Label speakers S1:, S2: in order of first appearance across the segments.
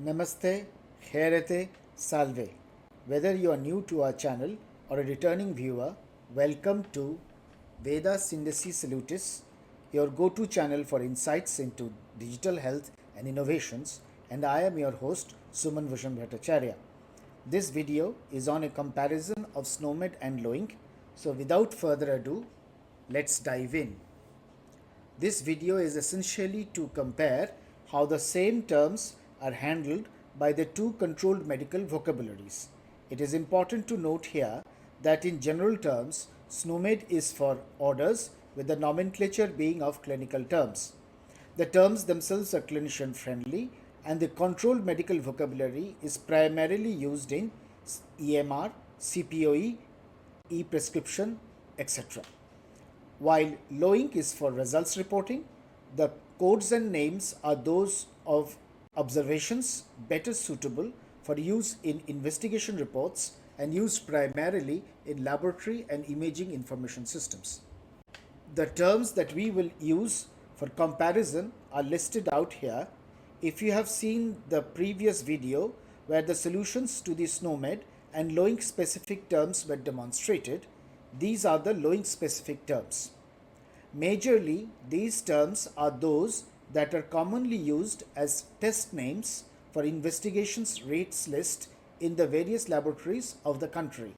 S1: Namaste, Khairate, Salve. Whether you are new to our channel or a returning viewer, welcome to Veda Sýndesi Salutis, your go-to channel for insights into digital health and innovations, and I am your host, Suman Vushan Bhattacharya. This video is on a comparison of SNOMED and LOINC, so without further ado, let's dive in. This video is essentially to compare how the same terms are handled by the two controlled medical vocabularies. It is important to note here that in general terms, SNOMED is for orders with the nomenclature being of clinical terms. The terms themselves are clinician friendly and the controlled medical vocabulary is primarily used in EMR, CPOE, e-prescription, etc. While LOINC is for results reporting, the codes and names are those of observations better suitable for use in investigation reports and used primarily in laboratory and imaging information systems. The terms that we will use for comparison are listed out here. If you have seen the previous video where the solutions to the SNOMED and LOINC specific terms were demonstrated, these are the LOINC specific terms. Majorly, these terms are those that are commonly used as test names for investigations rates list in the various laboratories of the country.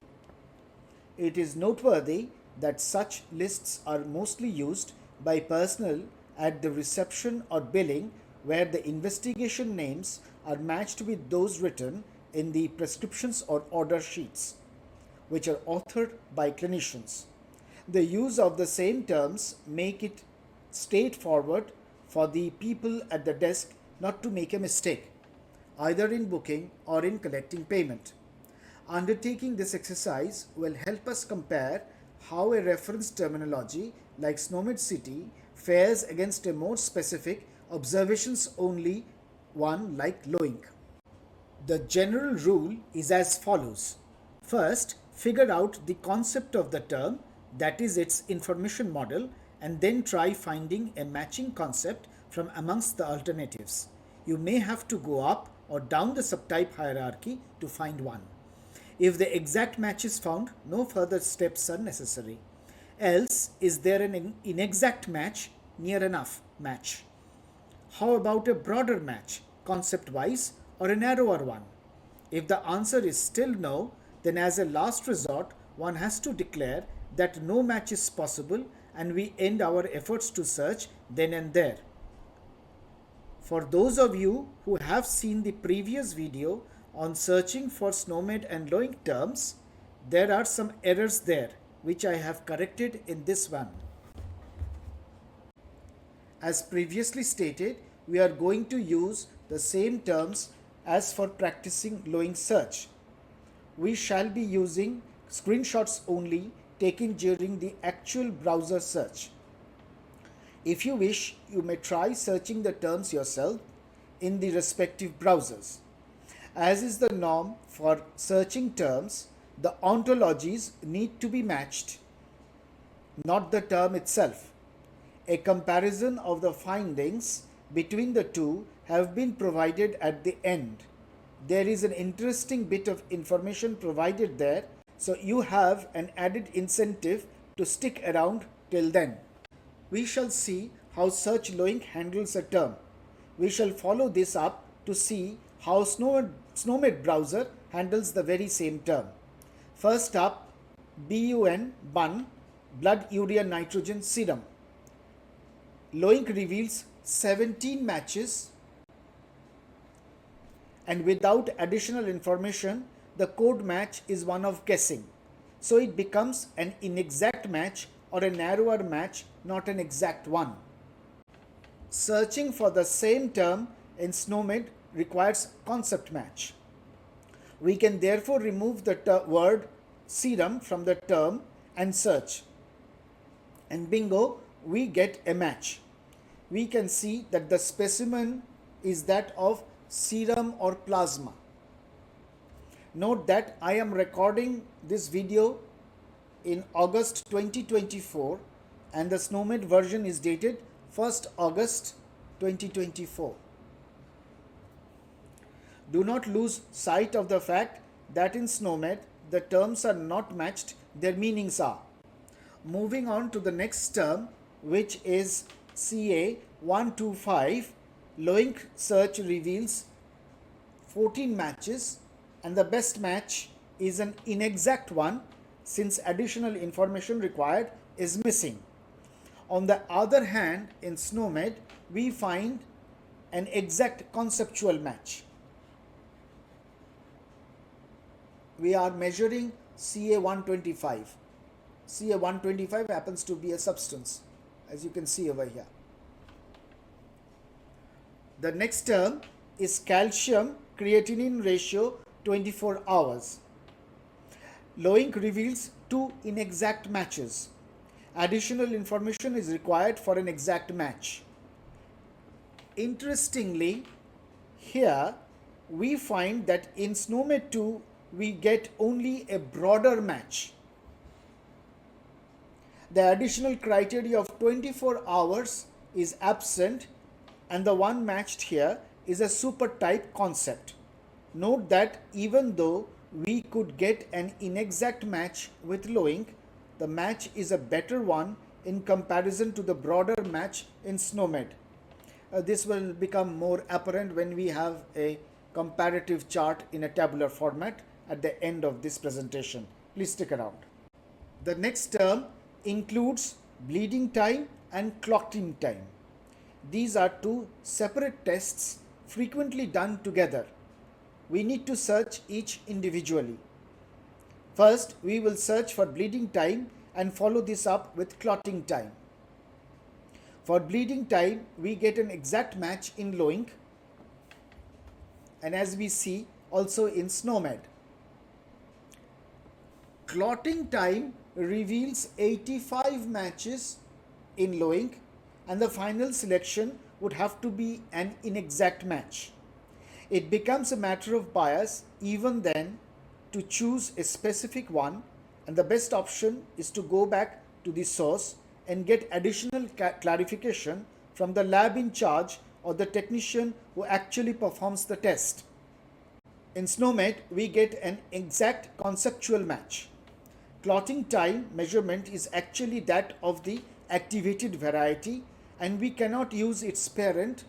S1: It is noteworthy that such lists are mostly used by personnel at the reception or billing where the investigation names are matched with those written in the prescriptions or order sheets, which are authored by clinicians. The use of the same terms make it straightforward for the people at the desk not to make a mistake, either in booking or in collecting payment. Undertaking this exercise will help us compare how a reference terminology like SNOMED CT fares against a more specific observations only one like LOINC. The general rule is as follows. First, figure out the concept of the term, that is its information model, and then try finding a matching concept from amongst the alternatives. You may have to go up or down the subtype hierarchy to find one. If the exact match is found, no further steps are necessary. Else, is there an inexact match, near enough match? How about a broader match, concept-wise, or a narrower one? If the answer is still no, then as a last resort, one has to declare that no match is possible and we end our efforts to search then and there. For those of you who have seen the previous video on searching for SNOMED and LOINC terms, there are some errors there which I have corrected in this one. As previously stated, we are going to use the same terms as for practicing LOINC search. We shall be using screenshots only taken during the actual browser search. If you wish, you may try searching the terms yourself in the respective browsers. As is the norm for searching terms, the ontologies need to be matched, not the term itself. A comparison of the findings between the two have been provided at the end. There is an interesting bit of information provided there, so you have an added incentive to stick around till then. We shall see how search LOINC handles a term. We shall follow this up to see how SNOMED browser handles the very same term. First up, BUN, blood urea nitrogen serum. LOINC reveals 17 matches, and without additional information, the code match is one of guessing. So it becomes an inexact match or a narrower match, not an exact one. Searching for the same term in SNOMED requires concept match. We can therefore remove the word serum from the term and search. And bingo, we get a match. We can see that the specimen is that of serum or plasma. Note that I am recording this video in August 2024 and the SNOMED version is dated 1st August 2024. Do not lose sight of the fact that in SNOMED the terms are not matched, their meanings are. Moving on to the next term, which is CA 125, LOINC search reveals 14 matches and the best match is an inexact one since additional information required is missing. On the other hand, in SNOMED, we find an exact conceptual match. We are measuring CA 125. CA 125 happens to be a substance, as you can see over here. The next term is calcium creatinine ratio 24 hours. LOINC reveals two inexact matches. Additional information is required for an exact match. Interestingly, here we find that in SNOMED 2 we get only a broader match. The additional criteria of 24 hours is absent and the one matched here is a super type concept. Note that even though we could get an inexact match with LOINC, the match is a better one in comparison to the broader match in SNOMED. This will become more apparent when we have a comparative chart in a tabular format at the end of this presentation. Please stick around. The next term includes bleeding time and clotting time. These are two separate tests frequently done together. We need to search each individually. First, we will search for bleeding time and follow this up with clotting time. For bleeding time, we get an exact match in LOINC and as we see also in SNOMED. Clotting time reveals 85 matches in LOINC and the final selection would have to be an inexact match. It becomes a matter of bias even then to choose a specific one, and the best option is to go back to the source and get additional clarification from the lab in charge or the technician who actually performs the test. In SNOMED, we get an exact conceptual match. Clotting time measurement is actually that of the activated variety and we cannot use its parent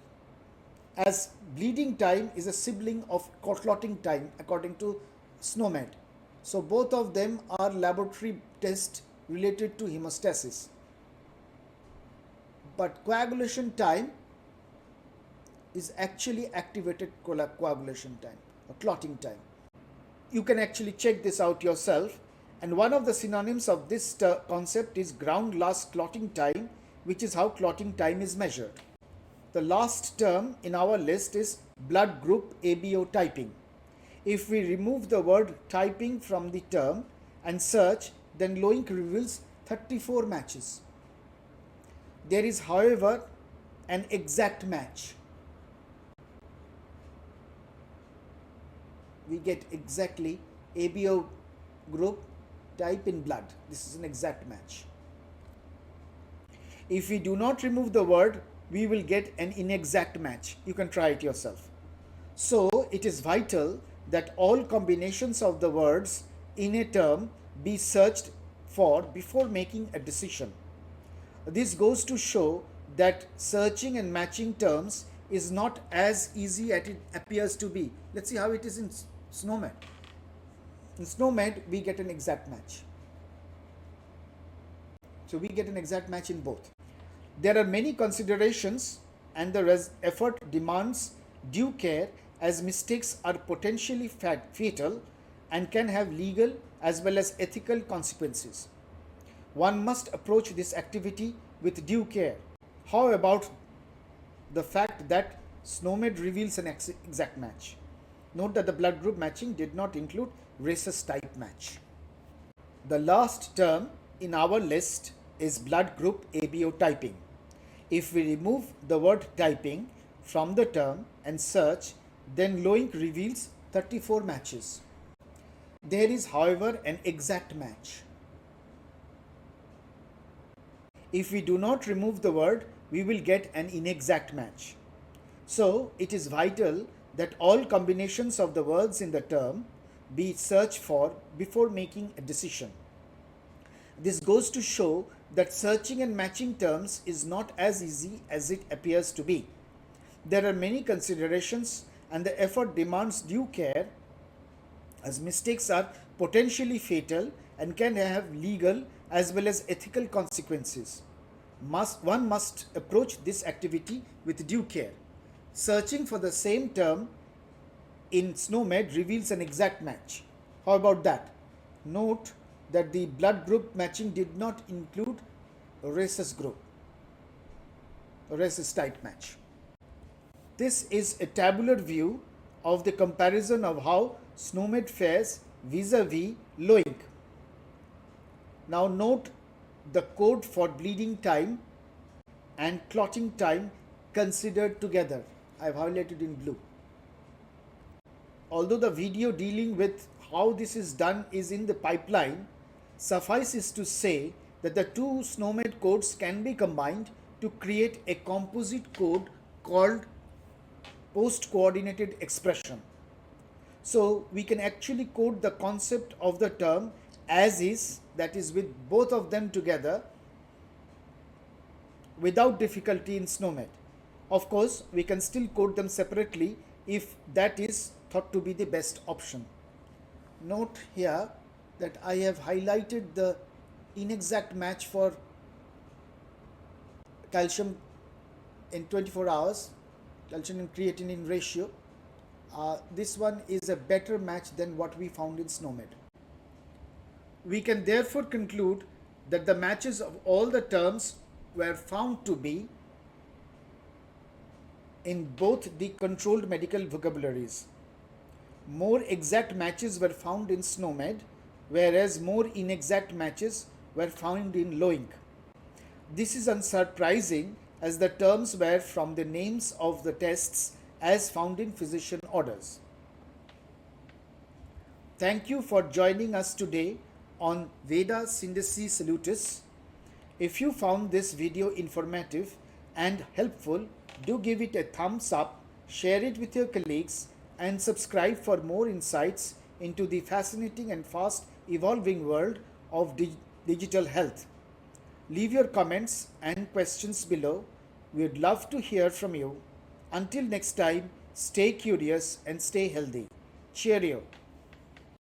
S1: as bleeding time is a sibling of clotting time according to SNOMED. So both of them are laboratory tests related to hemostasis. But coagulation time is actually activated coagulation time or clotting time. You can actually check this out yourself, and one of the synonyms of this concept is ground glass clotting time, which is how clotting time is measured. The last term in our list is blood group ABO typing. If we remove the word typing from the term and search, then LOINC reveals 34 matches. There is, however, an exact match. We get exactly ABO group type in blood. This is an exact match. If we do not remove the word, we will get an inexact match. You can try it yourself. So it is vital that all combinations of the words in a term be searched for before making a decision. This goes to show that searching and matching terms is not as easy as it appears to be. Let's see how it is in SNOMED. In SNOMED, we get an exact match. So we get an exact match in both. There are many considerations and the effort demands due care as mistakes are potentially fatal and can have legal as well as ethical consequences. One must approach this activity with due care. How about the fact that SNOMED reveals an exact match? Note that the blood group matching did not include rhesus type match. The last term in our list is blood group ABO typing. If we remove the word typing from the term and search, then LOINC reveals 34 matches. There is, however, an exact match. If we do not remove the word, we will get an inexact match. So it is vital that all combinations of the words in the term be searched for before making a decision. This goes to show that searching and matching terms is not as easy as it appears to be. There are many considerations, and the effort demands due care, as mistakes are potentially fatal and can have legal as well as ethical consequences. One must approach this activity with due care. Searching for the same term in SNOMED reveals an exact match. How about that? Note that the blood group matching did not include a rhesus group, a rhesus type match. This is a tabular view of the comparison of how SNOMED fares vis-a-vis LOINC. Now note the code for bleeding time and clotting time considered together. I have highlighted in blue. Although the video dealing with how this is done is in the pipeline, suffice is to say that the two SNOMED codes can be combined to create a composite code called post-coordinated expression. So we can actually code the concept of the term as is, that is with both of them together, without difficulty in SNOMED. Of course, we can still code them separately if that is thought to be the best option. Note here that I have highlighted the inexact match for calcium in 24 hours, calcium and creatinine ratio. This one is a better match than what we found in SNOMED. We can therefore conclude that the matches of all the terms were found to be in both the controlled medical vocabularies. More exact matches were found in SNOMED, whereas more inexact matches were found in LOINC. This is unsurprising, as the terms were from the names of the tests as found in physician orders. Thank you for joining us today on Veda Sýndesi Salutis. If you found this video informative and helpful, do give it a thumbs up, share it with your colleagues, and subscribe for more insights into the fascinating and fast evolving world of digital health. Leave your comments and questions below. We would love to hear from you. Until next time, stay curious and stay healthy. Cheerio.